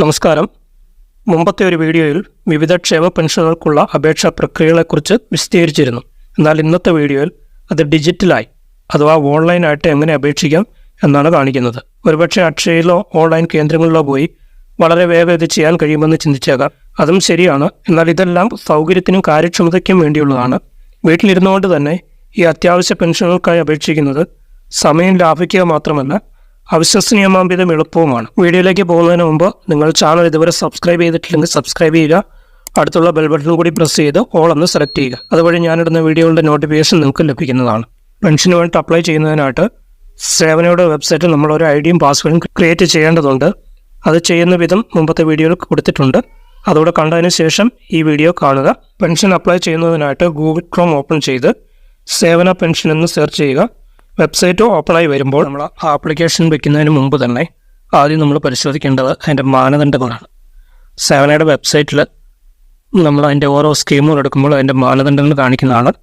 നമസ്കാരം. മുമ്പത്തെ ഒരു വീഡിയോയിൽ വിവിധ ക്ഷേമ പെൻഷനുകൾക്കുള്ള അപേക്ഷാ പ്രക്രിയകളെക്കുറിച്ച് വിശദീകരിച്ചിരുന്നു. എന്നാൽ ഇന്നത്തെ വീഡിയോയിൽ അത് ഡിജിറ്റലായി അഥവാ ഓൺലൈനായിട്ട് എങ്ങനെ അപേക്ഷിക്കാം എന്നാണ് കാണിക്കുന്നത്. ഒരുപക്ഷെ അക്ഷയയിലോ ഓൺലൈൻ കേന്ദ്രങ്ങളിലോ പോയി വളരെ വേഗം ഇത് ചെയ്യാൻ കഴിയുമെന്ന് ചിന്തിച്ചേക്കാം. അതും ശരിയാണ്. എന്നാൽ ഇതെല്ലാം സൗകര്യത്തിനും കാര്യക്ഷമതയ്ക്കും വേണ്ടിയുള്ളതാണ്. വീട്ടിലിരുന്നുകൊണ്ട് തന്നെ ഈ അത്യാവശ്യ പെൻഷനുകൾക്കായി അപേക്ഷിക്കുന്നത് സമയം ലാഭിക്കുക മാത്രമല്ല അവിശ്വസനീയമാംവിധം എളുപ്പവുമാണ്. വീഡിയോയിലേക്ക് പോകുന്നതിന് മുമ്പ് നിങ്ങൾ ചാനൽ ഇതുവരെ സബ്സ്ക്രൈബ് ചെയ്തിട്ടില്ലെങ്കിൽ സബ്സ്ക്രൈബ് ചെയ്യുക. അടുത്തുള്ള ബെൽ ബട്ടൺ കൂടി പ്രസ് ചെയ്ത് ഓൾ എന്ന് സെലക്ട് ചെയ്യുക. അതുവഴി ഞാനിടുന്ന വീഡിയോകളുടെ നോട്ടിഫിക്കേഷൻ നിങ്ങൾക്ക് ലഭിക്കുന്നതാണ്. പെൻഷന് വേണ്ടി അപ്ലൈ ചെയ്യുന്നതിനായിട്ട് സേവനയുടെ വെബ്സൈറ്റിൽ നമ്മൾ ഒരു ഐഡിയും പാസ്വേഡും ക്രിയേറ്റ് ചെയ്യേണ്ടതുണ്ട്. അത് ചെയ്യുന്ന വിധം മുമ്പത്തെ വീഡിയോയിൽ കൊടുത്തിട്ടുണ്ട്. അതോടെ കണ്ടതിന് ശേഷം ഈ വീഡിയോ കാണുക. പെൻഷൻ അപ്ലൈ ചെയ്യുന്നതിനായിട്ട് ഗൂഗിൾ ക്രോം ഓപ്പൺ ചെയ്ത് സേവന പെൻഷൻ എന്ന് സെർച്ച് ചെയ്യുക. വെബ്സൈറ്റ് ഓപ്പണായി വരുമ്പോൾ നമ്മൾ ആപ്ലിക്കേഷൻ വയ്ക്കുന്നതിന് മുമ്പ് തന്നെ ആദ്യം നമ്മൾ പരിശോധിക്കേണ്ടത് അതിൻ്റെ മാനദണ്ഡങ്ങളാണ്. സേവനയുടെ വെബ്സൈറ്റിൽ നമ്മൾ അതിൻ്റെ ഓരോ സ്കീമുകൾ എടുക്കുമ്പോൾ അതിൻ്റെ മാനദണ്ഡങ്ങൾ കാണിക്കുന്നതാണ്.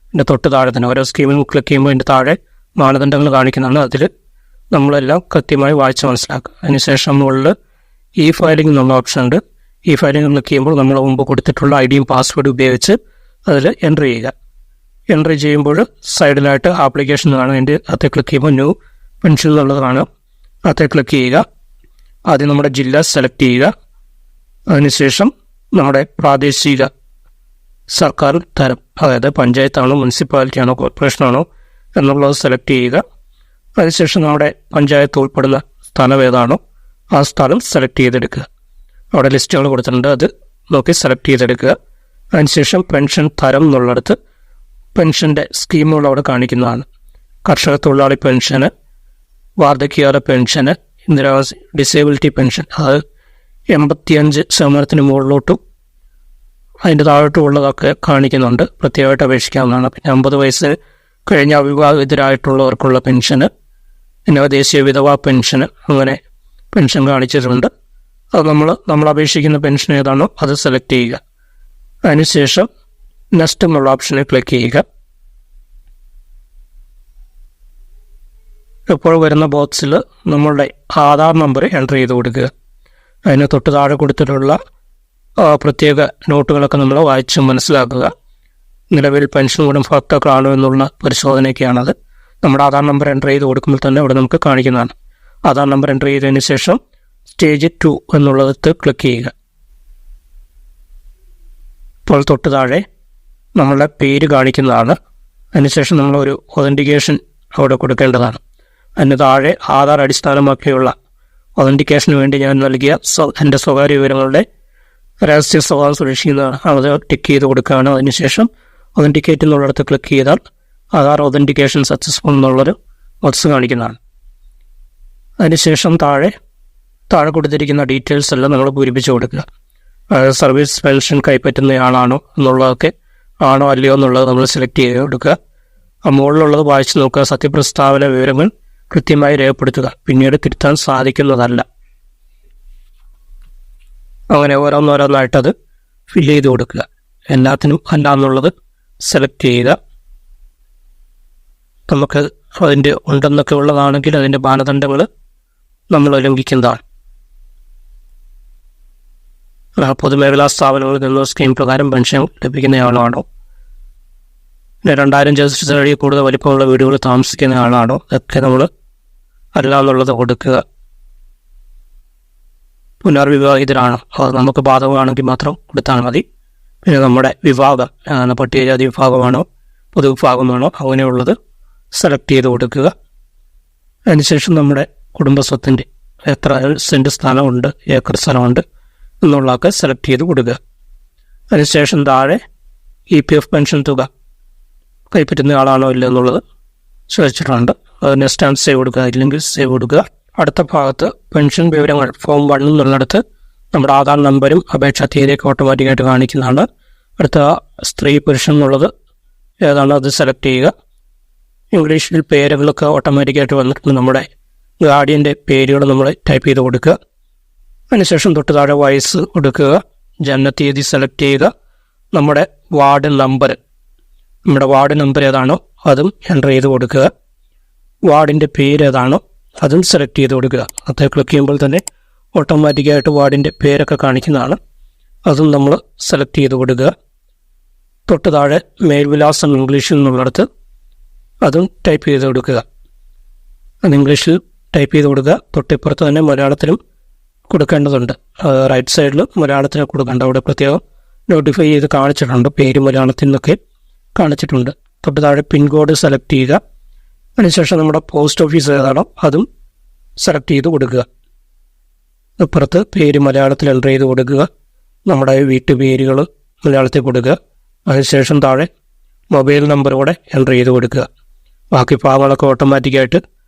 അതിൻ്റെ തൊട്ട് താഴെ തന്നെ ഓരോ സ്കീമിൽ ക്ലിക്ക് ചെയ്യുമ്പോൾ അതിൻ്റെ താഴെ മാനദണ്ഡങ്ങൾ കാണിക്കുന്നതാണ്. അതിൽ നമ്മളെല്ലാം കൃത്യമായി വായിച്ച് മനസ്സിലാക്കുക. അതിനുശേഷം മുകളിൽ ഇ ഫയലിംഗ് എന്നുള്ള ഓപ്ഷൻ ഉണ്ട്. ഇ ഫയലിംഗ് ക്ലിക്ക് ചെയ്യുമ്പോൾ നമ്മൾ മുമ്പ് കൊടുത്തിട്ടുള്ള ഐഡിയും പാസ്വേഡും ഉപയോഗിച്ച് അതിൽ എൻ്റർ ചെയ്യുക. എൻ്റർ ചെയ്യുമ്പോൾ സൈഡിലായിട്ട് ആപ്ലിക്കേഷൻ കാണും. അതിൻ്റെ അകത്തെ ക്ലിക്ക് ചെയ്യുമ്പോൾ ന്യൂ പെൻഷൻ എന്നുള്ളത് കാണും. അകത്തെ ക്ലിക്ക് ചെയ്യുക. ആദ്യം നമ്മുടെ ജില്ല സെലക്ട് ചെയ്യുക. അതിനുശേഷം നമ്മുടെ പ്രാദേശിക സർക്കാർ തരം, അതായത് പഞ്ചായത്താണോ മുനിസിപ്പാലിറ്റി ആണോ കോർപ്പറേഷനാണോ എന്നുള്ളത് സെലക്ട് ചെയ്യുക. അതിനുശേഷം നമ്മുടെ പഞ്ചായത്ത് ഉൾപ്പെടുന്ന സ്ഥലം ഏതാണോ ആ സ്ഥലം സെലക്ട് ചെയ്തെടുക്കുക. അവിടെ ലിസ്റ്റുകൾ കൊടുത്തിട്ടുണ്ട്, അത് നോക്കി സെലക്ട് ചെയ്തെടുക്കുക. അതിനുശേഷം പെൻഷൻ തരം എന്നുള്ളിടത്ത് പെൻഷൻ്റെ സ്കീമുകൾ അവിടെ കാണിക്കുന്നതാണ്. കർഷക തൊഴിലാളി പെൻഷന്, വാർദ്ധക്യകാല പെൻഷന്, ഇന്ദിരാവാസ് ഡിസേബിലിറ്റി പെൻഷൻ, അത് 85% മുകളിലോട്ടും അതിൻ്റെ താഴോട്ടും ഉള്ളതൊക്കെ കാണിക്കുന്നുണ്ട്. പ്രത്യേകമായിട്ട് അപേക്ഷിക്കാവുന്നതാണ്. പിന്നെ 50 വയസ്സ് കഴിഞ്ഞ അവിവാഹിതരായിട്ടുള്ളവർക്കുള്ള പെൻഷന്, പിന്നെ ദേശീയ വിധവാ പെൻഷന്, അങ്ങനെ പെൻഷൻ കാണിച്ചിട്ടുണ്ട്. അത് നമ്മൾ അപേക്ഷിക്കുന്ന പെൻഷൻ ഏതാണോ അത് സെലക്ട് ചെയ്യുക. അതിനുശേഷം നെക്സ്റ്റ് എന്നുള്ള ഓപ്ഷനിൽ ക്ലിക്ക് ചെയ്യുക. ഇപ്പോൾ വരുന്ന ബോക്സിൽ നമ്മളുടെ ആധാർ നമ്പർ എൻ്റർ ചെയ്ത് കൊടുക്കുക. അതിന് തൊട്ട് താഴെ കൊടുത്തിട്ടുള്ള പ്രത്യേക നോട്ടുകളൊക്കെ നമ്മൾ വായിച്ച് മനസ്സിലാക്കുക. നിലവിൽ പെൻഷൻ ഗുണഭോക്താക്കളാണോ എന്നുള്ള പരിശോധനയ്ക്കാണത്. നമ്മുടെ ആധാർ നമ്പർ എൻ്റർ ചെയ്ത് കൊടുക്കുമ്പോൾ തന്നെ അവിടെ നമുക്ക് കാണിക്കുന്നതാണ്. ആധാർ നമ്പർ എൻ്റർ ചെയ്തതിന് ശേഷം സ്റ്റേജ് 2 എന്നുള്ളത് ക്ലിക്ക് ചെയ്യുക. ഇപ്പോൾ തൊട്ട് താഴെ നമ്മളുടെ പേര് കാണിക്കുന്നതാണ്. അതിനുശേഷം നമ്മളൊരു ഒതൻറ്റിക്കേഷൻ അവിടെ കൊടുക്കേണ്ടതാണ്. അതിന് താഴെ ആധാർ അടിസ്ഥാനമാക്കിയുള്ള ഒതൻറ്റിക്കേഷന് വേണ്ടി ഞാൻ നൽകിയ എൻ്റെ സ്വകാര്യ വിവരങ്ങളുടെ രഹസ്യ സ്വഭാവം സുരക്ഷിക്കുന്നതാണ്. അത് ടിക്ക് ചെയ്ത് കൊടുക്കുകയാണ്. അതിനുശേഷം ഒതൻറ്റിക്കേറ്റ് എന്നുള്ളിടത്ത് ക്ലിക്ക് ചെയ്താൽ ആധാർ ഒതൻറ്റിക്കേഷൻ സക്സസ്ഫുൾ എന്നുള്ളൊരു ബോക്സ് കാണിക്കുന്നതാണ്. അതിനുശേഷം താഴെ കൊടുത്തിരിക്കുന്ന ഡീറ്റെയിൽസ് എല്ലാം നമ്മൾ പൂരിപ്പിച്ച് കൊടുക്കുക. സർവീസ് പെൻഷൻ കൈപ്പറ്റുന്നയാളാണോ എന്നുള്ളതൊക്കെ ആണോ അല്ലയോ എന്നുള്ളത് നമ്മൾ സെലക്ട് ചെയ്ത് കൊടുക്കുക. മുകളിലുള്ളത് വായിച്ച് നോക്കുക. സത്യപ്രസ്താവന വിവരങ്ങൾ കൃത്യമായി രേഖപ്പെടുത്തുക. പിന്നീട് തിരുത്താൻ സാധിക്കുന്നതല്ല. അങ്ങനെ ഓരോന്നോരോന്നായിട്ടത് ഫില്ല് ചെയ്ത് കൊടുക്കുക. എല്ലാത്തിനും അല്ല എന്നുള്ളത് സെലക്ട് ചെയ്യുക. നമുക്ക് അതിൻ്റെ ഉണ്ടെന്നൊക്കെ ഉള്ളതാണെങ്കിൽ അതിൻ്റെ മാനദണ്ഡങ്ങൾ നമ്മൾ ലംഘിക്കുന്നതാണ്. പൊതുമേഖലാ സ്ഥാപനങ്ങളിൽ നിന്ന് സ്കീം പ്രകാരം പെൻഷൻ ലഭിക്കുന്നയാളാണോ, 2000 ചതുരശ്ര അടി കൂടുതൽ വലിപ്പമുള്ള വീടുകളിൽ താമസിക്കുന്ന ആളാണോ, ഇതൊക്കെ നമ്മൾ അല്ല എന്നുള്ളത് കൊടുക്കുക. പുനർവിവാഹിതരാണോ, അത് നമുക്ക് ബാധകമാണെങ്കിൽ മാത്രം കൊടുത്താൽ മതി. പിന്നെ നമ്മുടെ വിഭാഗം, പട്ടികജാതി വിഭാഗമാണോ പൊതുവിഭാഗമാണോ അങ്ങനെയുള്ളത് സെലക്ട് ചെയ്ത് കൊടുക്കുക. അതിനുശേഷം നമ്മുടെ കുടുംബസ്വത്തിൻ്റെ എത്ര സെൻറ്റ് സ്ഥലമുണ്ട്, ഏക്കർ സ്ഥലമുണ്ട് എന്നുള്ളതൊക്കെ സെലക്ട് ചെയ്ത് കൊടുക്കുക. അതിനുശേഷം താഴെ EPF പെൻഷൻ തുക കൈപ്പറ്റുന്ന ആളാണോ ഇല്ല എന്നുള്ളത് ചോദിച്ചിട്ടുണ്ട്. അത് നെക്സ്റ്റ് ആൻഡ് സേവ് കൊടുക്കുക, ഇല്ലെങ്കിൽ സേവ് കൊടുക്കുക. അടുത്ത ഭാഗത്ത് പെൻഷൻ വിവരങ്ങൾ ഫോം 1 എന്നുള്ളിടത്ത് നമ്മുടെ ആധാർ നമ്പരും അപേക്ഷാ തീയതിയൊക്കെ ഓട്ടോമാറ്റിക്കായിട്ട് കാണിക്കുന്നതാണ്. അടുത്ത സ്ത്രീ പുരുഷൻ എന്നുള്ളത് ഏതാണ് അത് സെലക്ട് ചെയ്യുക. ഇംഗ്ലീഷിൽ പേരുകളൊക്കെ ഓട്ടോമാറ്റിക്കായിട്ട് വന്നിട്ട് നമ്മുടെ ഗാർഡിയൻ്റെ പേരുകൾ നമ്മൾ ടൈപ്പ് ചെയ്ത് കൊടുക്കുക. അതിനുശേഷം തൊട്ട് താഴെ വയസ്സ് കൊടുക്കുക. ജനനത്തീയതി സെലക്ട് ചെയ്യുക. നമ്മുടെ വാർഡ് നമ്പർ ഏതാണോ അതും എൻ്റർ ചെയ്ത് കൊടുക്കുക. വാർഡിൻ്റെ പേര് ഏതാണോ അതും സെലക്ട് ചെയ്ത് കൊടുക്കുക. അത് ക്ലിക്ക് ചെയ്യുമ്പോൾ തന്നെ ഓട്ടോമാറ്റിക്കായിട്ട് വാർഡിൻ്റെ പേരൊക്കെ കാണിക്കുന്നതാണ്. അതും നമ്മൾ സെലക്ട് ചെയ്ത് കൊടുക്കുക. തൊട്ട് താഴെ മേൽവിലാസം ഇംഗ്ലീഷിൽ നിന്നുള്ളിടത്ത് അതും ടൈപ്പ് ചെയ്ത് കൊടുക്കുക. അത് ഇംഗ്ലീഷിൽ ടൈപ്പ് ചെയ്ത് കൊടുക്കുക. തൊട്ടിപ്പുറത്ത് തന്നെ മലയാളത്തിലും കൊടുക്കേണ്ടതുണ്ട്. റൈറ്റ് സൈഡിൽ മലയാളത്തിൽ കൊടുക്കേണ്ട. അവിടെ പ്രത്യേകം നോട്ടിഫൈ ചെയ്ത് കാണിച്ചിട്ടുണ്ട്. പേര് മലയാളത്തിൽ നിന്നൊക്കെ കാണിച്ചിട്ടുണ്ട്. തൊട്ട് താഴെ പിൻകോഡ് സെലക്ട് ചെയ്യുക. അതിനുശേഷം നമ്മുടെ പോസ്റ്റ് ഓഫീസ് ഏതാണോ അതും സെലക്ട് ചെയ്ത് കൊടുക്കുക. അപ്പുറത്ത് പേര് മലയാളത്തിൽ എൻ്റർ ചെയ്ത് കൊടുക്കുക. നമ്മുടെ വീട്ടുപേരുകൾ മലയാളത്തിൽ കൊടുക്കുക. അതിനുശേഷം താഴെ മൊബൈൽ നമ്പർ കൂടെ എൻ്റർ ചെയ്ത് കൊടുക്കുക. ബാക്കി ഭാഗങ്ങളൊക്കെ ഓട്ടോമാറ്റിക്കായിട്ട്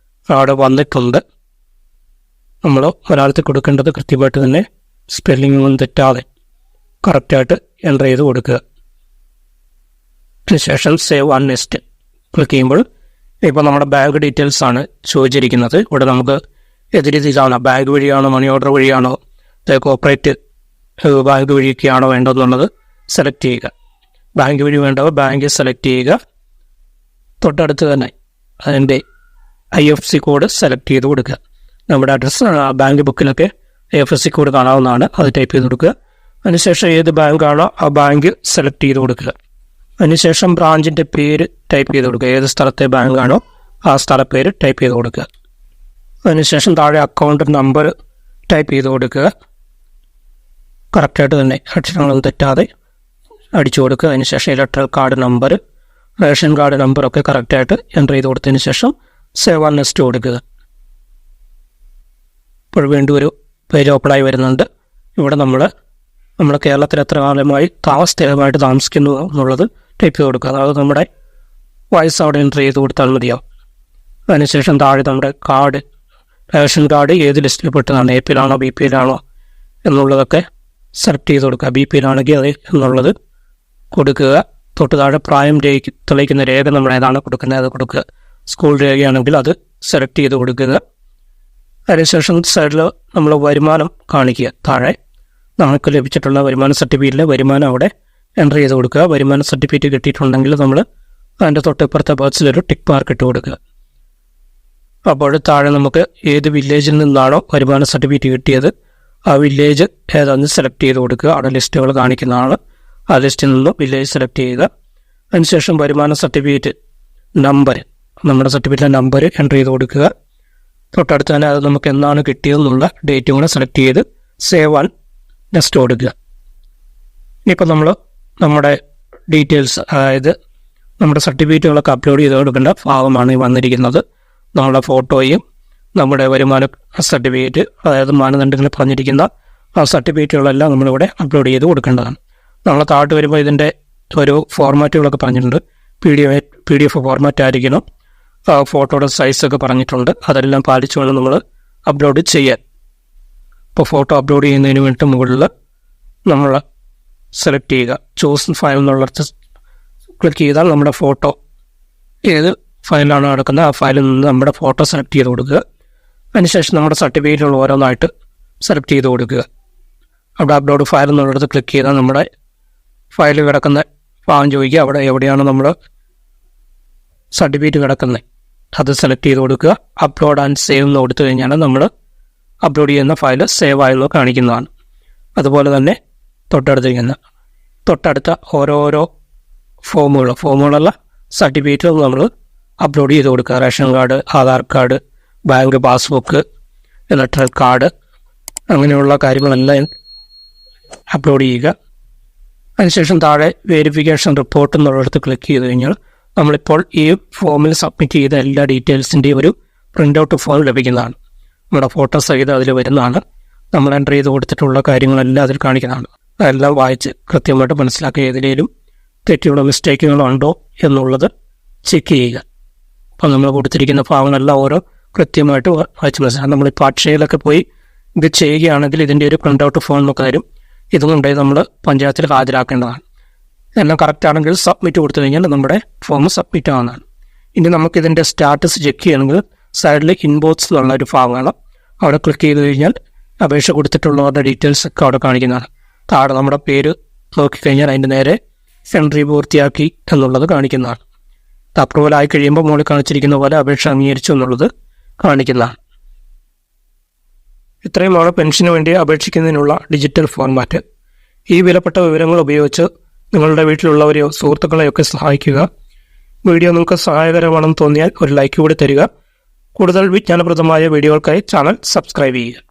അവിടെ വന്നിട്ടുണ്ട്. നമ്മൾ മലയാളത്തിൽ കൊടുക്കേണ്ടത് കൃത്യമായിട്ട് തന്നെ സ്പെല്ലിംഗ് ഒന്നും തെറ്റാതെ കറക്റ്റായിട്ട് എൻ്റർ ചെയ്ത് കൊടുക്കുക. അതിനുശേഷം സേവ് ആൻഡ് നെക്സ്റ്റ് ക്ലിക്ക് ചെയ്യുമ്പോൾ ഇപ്പോൾ നമ്മുടെ ബാങ്ക് ഡീറ്റെയിൽസ് ആണ് ചോദിച്ചിരിക്കുന്നത്. ഇവിടെ നമുക്ക് ഏത് രീതിയിലാണ്, ബാങ്ക് വഴിയാണോ, മണി ഓർഡർ വഴിയാണോ, കോപ്പറേറ്റ് ബാങ്ക് വഴിയൊക്കെയാണോ വേണ്ടതെന്നുള്ളത് സെലക്ട് ചെയ്യുക. ബാങ്ക് വഴി വേണ്ടവ ബാങ്ക് സെലക്ട് ചെയ്യുക. തൊട്ടടുത്ത് തന്നെ അതിൻ്റെ IFSC കോഡ് സെലക്ട് ചെയ്ത് കൊടുക്കുക. നമ്മുടെ അഡ്രസ്സ് ബാങ്ക് ബുക്കിലൊക്കെ IFSC കോഡ് കാണാവുന്നതാണ്. അത് ടൈപ്പ് ചെയ്ത് കൊടുക്കുക. അതിനുശേഷം ഏത് ബാങ്കാണോ ആ ബാങ്ക് സെലക്ട് ചെയ്ത് കൊടുക്കുക. അതിനുശേഷം ബ്രാഞ്ചിൻ്റെ പേര് ടൈപ്പ് ചെയ്ത് കൊടുക്കുക. ഏത് സ്ഥലത്തെ ബാങ്കാണോ ആ സ്ഥലപ്പേര് ടൈപ്പ് ചെയ്ത് കൊടുക്കുക. അതിനുശേഷം താഴെ അക്കൗണ്ട് നമ്പർ ടൈപ്പ് ചെയ്ത് കൊടുക്കുക. കറക്റ്റായിട്ട് തന്നെ അക്ഷരങ്ങളൊന്നും തെറ്റാതെ അടിച്ചു കൊടുക്കുക. അതിനുശേഷം electoral card number, ration card നമ്പറൊക്കെ കറക്റ്റായിട്ട് എൻ്റർ ചെയ്ത് കൊടുത്തതിന് ശേഷം സേവ് ആൻഡ് നെക്സ്റ്റ് കൊടുക്കുക. ഇപ്പോൾ വീണ്ടും ഒരു പേജ് ഓപ്പണായി വരുന്നുണ്ട്. ഇവിടെ നമ്മുടെ കേരളത്തിൽ എത്ര കാലമായി സ്ഥിരമായിട്ട് താമസിക്കുന്നു എന്നുള്ളത് ടൈപ്പ് ചെയ്ത് കൊടുക്കുക. അതായത് നമ്മുടെ വയസ്സ് അവിടെ എൻ്റർ ചെയ്ത് കൊടുത്താൽ മതിയാവും. അതിനുശേഷം താഴെ നമ്മുടെ കാർഡ്, റേഷൻ കാർഡ് ഏത് ലിസ്റ്റിൽ പെട്ടതാണ്, APL ആണോ BPL ആണോ എന്നുള്ളതൊക്കെ സെലക്ട് ചെയ്ത് കൊടുക്കുക. BPL ആണെങ്കിൽ അത് എന്നുള്ളത് കൊടുക്കുക. തൊട്ട് താഴെ പ്രായം തെളിയിക്കുന്ന രേഖ നമ്മൾ ഏതാണ് കൊടുക്കുന്നത് അത് കൊടുക്കുക. സ്കൂൾ രേഖയാണെങ്കിൽ അത് സെലക്ട് ചെയ്ത് കൊടുക്കുക. അതിനുശേഷം സൈഡിൽ നമ്മൾ വരുമാനം കാണിക്കുക. താഴെ നമുക്ക് ലഭിച്ചിട്ടുള്ള വരുമാന സർട്ടിഫിക്കറ്റിലെ വരുമാനം അവിടെ എൻ്റർ ചെയ്ത് കൊടുക്കുക. വരുമാന സർട്ടിഫിക്കറ്റ് കിട്ടിയിട്ടുണ്ടെങ്കിൽ നമ്മൾ അതിൻ്റെ തൊട്ടിപ്പുറത്തെ ബോക്സിലൊരു ടിക്ക് മാർക്ക് ഇട്ട് കൊടുക്കുക. അപ്പോൾ താഴെ നമുക്ക് ഏത് വില്ലേജിൽ നിന്നാണോ വരുമാന സർട്ടിഫിക്കറ്റ് കിട്ടിയത് ആ വില്ലേജ് ഏതാണെന്ന് സെലക്ട് ചെയ്ത് കൊടുക്കുക. അവിടെ ലിസ്റ്റുകൾ കാണിക്കുന്നതാണ്. ആ ലിസ്റ്റിൽ നിന്ന് വില്ലേജ് സെലക്ട് ചെയ്യുക. അതിനുശേഷം വരുമാന സർട്ടിഫിക്കറ്റ് നമ്പർ, നമ്മുടെ സർട്ടിഫിക്കറ്റിലെ നമ്പർ എൻ്റർ ചെയ്ത് കൊടുക്കുക. തൊട്ടടുത്ത് തന്നെ അത് നമുക്ക് എന്നാണ് കിട്ടിയതെന്നുള്ള ഡേറ്റും കൂടെ സെലക്ട് ചെയ്ത് സേവ് ആൻഡ് നെക്സ്റ്റ് കൊടുക്കുക. ഇനിയിപ്പോൾ നമ്മൾ നമ്മുടെ ഡീറ്റെയിൽസ്, അതായത് നമ്മുടെ സർട്ടിഫിക്കറ്റുകളൊക്കെ അപ്ലോഡ് ചെയ്ത് കൊടുക്കേണ്ട ഭാഗമാണ് ഈ വന്നിരിക്കുന്നത്. നമ്മുടെ ഫോട്ടോയും നമ്മുടെ വരുമാന സർട്ടിഫിക്കറ്റ്, അതായത് മാനദണ്ഡങ്ങൾ പറഞ്ഞിരിക്കുന്ന ആ സർട്ടിഫിക്കറ്റുകളെല്ലാം നമ്മളിവിടെ അപ്ലോഡ് ചെയ്ത് കൊടുക്കേണ്ടതാണ്. നമ്മൾ താഴോട്ട് വരുമ്പോൾ ഇതിൻ്റെ ഒരു ഫോർമാറ്റുകളൊക്കെ പറഞ്ഞിട്ടുണ്ട്. PDF ഫോർമാറ്റ് ആയിരിക്കണം. ഫോട്ടോയുടെ സൈസൊക്കെ പറഞ്ഞിട്ടുണ്ട്. അതെല്ലാം പാലിച്ചുകൊണ്ട് നമ്മൾ അപ്ലോഡ് ചെയ്യാൻ. ഇപ്പോൾ ഫോട്ടോ അപ്ലോഡ് ചെയ്യുന്നതിന് വേണ്ടി മുകളിൽ നമ്മൾ സെലക്ട് ചെയ്യുക. ചൂസ് ഫയൽ എന്നുള്ളിടത്ത് ക്ലിക്ക് ചെയ്താൽ നമ്മുടെ ഫോട്ടോ ഏത് ഫയലാണ് നടക്കുന്നത് ആ ഫയലിൽ നിന്ന് നമ്മുടെ ഫോട്ടോ സെലക്ട് ചെയ്ത് കൊടുക്കുക. അതിനുശേഷം നമ്മുടെ സർട്ടിഫിക്കറ്റുകൾ ഓരോന്നായിട്ട് സെലക്ട് ചെയ്ത് കൊടുക്കുക. അവിടെ അപ്ലോഡ് ഫയൽ എന്നുള്ളിടത്ത് ക്ലിക്ക് ചെയ്താൽ നമ്മുടെ ഫയൽ കിടക്കുന്ന ഭാഗം ചോദിക്കുക. അവിടെ എവിടെയാണ് നമ്മൾ സർട്ടിഫിക്കറ്റ് കിടക്കുന്നത് അത് സെലക്ട് ചെയ്ത് കൊടുക്കുക. അപ്ലോഡ് ആൻഡ് സേവ് എന്ന് കൊടുത്തു കഴിഞ്ഞാൽ നമ്മൾ അപ്ലോഡ് ചെയ്യുന്ന ഫയൽ സേവ് ആയെന്ന് കാണിക്കുന്നതാണ്. അതുപോലെ തന്നെ തൊട്ടടുത്ത ഓരോരോ ഫോമുകളുള്ള സർട്ടിഫിക്കറ്റുകൾ നമ്മൾ അപ്ലോഡ് ചെയ്ത് കൊടുക്കുക. Ration card, Aadhaar card, bank passbook, electoral card, അങ്ങനെയുള്ള കാര്യങ്ങളെല്ലാം അപ്ലോഡ് ചെയ്യുക. അതിനുശേഷം താഴെ വെരിഫിക്കേഷൻ റിപ്പോർട്ട് എന്നുള്ളിടത്ത് ക്ലിക്ക് ചെയ്ത് കഴിഞ്ഞാൽ നമ്മളിപ്പോൾ ഈ ഫോമിൽ സബ്മിറ്റ് ചെയ്ത എല്ലാ ഡീറ്റെയിൽസിൻ്റെയും ഒരു പ്രിൻ്റ് ഔട്ട് ഫോം ലഭിക്കുന്നതാണ്. നമ്മുടെ ഫോട്ടോ സഹിതം അതിൽ വരുന്നതാണ്. നമ്മൾ എൻ്റർ ചെയ്ത് കൊടുത്തിട്ടുള്ള കാര്യങ്ങളെല്ലാം അതിൽ കാണിക്കുന്നതാണ്. അതെല്ലാം വായിച്ച് കൃത്യമായിട്ട് മനസ്സിലാക്കി ഏതിലേലും തെറ്റുകളോ മിസ്റ്റേക്കുകളോ ഉണ്ടോ എന്നുള്ളത് ചെക്ക് ചെയ്യുക. അപ്പോൾ നമ്മൾ കൊടുത്തിരിക്കുന്ന ഭാഗങ്ങളെല്ലാം ഓരോ കൃത്യമായിട്ട് വായിച്ച് മനസ്സിലാക്കാം. നമ്മളിപ്പോൾ അക്ഷയയിലൊക്കെ പോയി ഇത് ചെയ്യുകയാണെങ്കിൽ ഇതിൻ്റെ ഒരു പ്രിൻ്റ് ഔട്ട് ഫോം നമുക്ക് തരും. ഇതുകൊണ്ടേ നമ്മൾ പഞ്ചായത്തിൽ ഹാജരാക്കേണ്ടതാണ്. എല്ലാം കറക്റ്റാണെങ്കിൽ സബ്മിറ്റ് കൊടുത്തു കഴിഞ്ഞാൽ നമ്മുടെ ഫോം സബ്മിറ്റ് ആവുന്നതാണ്. ഇനി നമുക്കിതിൻ്റെ സ്റ്റാറ്റസ് ചെക്ക് ചെയ്യണമെങ്കിൽ സൈഡിൽ ഇൻബോക്സ് എന്നുള്ള ഒരു ഭാഗമാണ്. അവിടെ ക്ലിക്ക് ചെയ്ത് കഴിഞ്ഞാൽ അപേക്ഷ കൊടുത്തിട്ടുള്ളവരുടെ ഡീറ്റെയിൽസ് ഒക്കെ അവിടെ കാണിക്കുന്നതാണ്. താഴെ നമ്മുടെ പേര് നോക്കിക്കഴിഞ്ഞാൽ അതിൻ്റെ നേരെ എൻട്രി പൂർത്തിയാക്കി എന്നുള്ളത് കാണിക്കുന്നതാണ്. അപ്രൂവൽ ആയി കഴിയുമ്പോൾ മുകളിൽ കാണിച്ചിരിക്കുന്ന പോലെ അപേക്ഷ അംഗീകരിച്ചു എന്നുള്ളത് കാണിക്കുന്നതാണ്. ഇത്രയുമാണ് പെൻഷന് വേണ്ടി അപേക്ഷിക്കുന്നതിനുള്ള ഡിജിറ്റൽ ഫോർമാറ്റ്. ഈ വിലപ്പെട്ട വിവരങ്ങൾ ഉപയോഗിച്ച് നിങ്ങളുടെ വീട്ടിലുള്ളവരെയോ സുഹൃത്തുക്കളെയൊക്കെ സഹായിക്കുക. വീഡിയോ നിങ്ങൾക്ക് സഹായകരമാണെന്ന് തോന്നിയാൽ ഒരു ലൈക്ക് കൂടി തരിക. കൂടുതൽ വിജ്ഞാനപ്രദമായ വീഡിയോകൾക്കായി ചാനൽ സബ്സ്ക്രൈബ് ചെയ്യുക.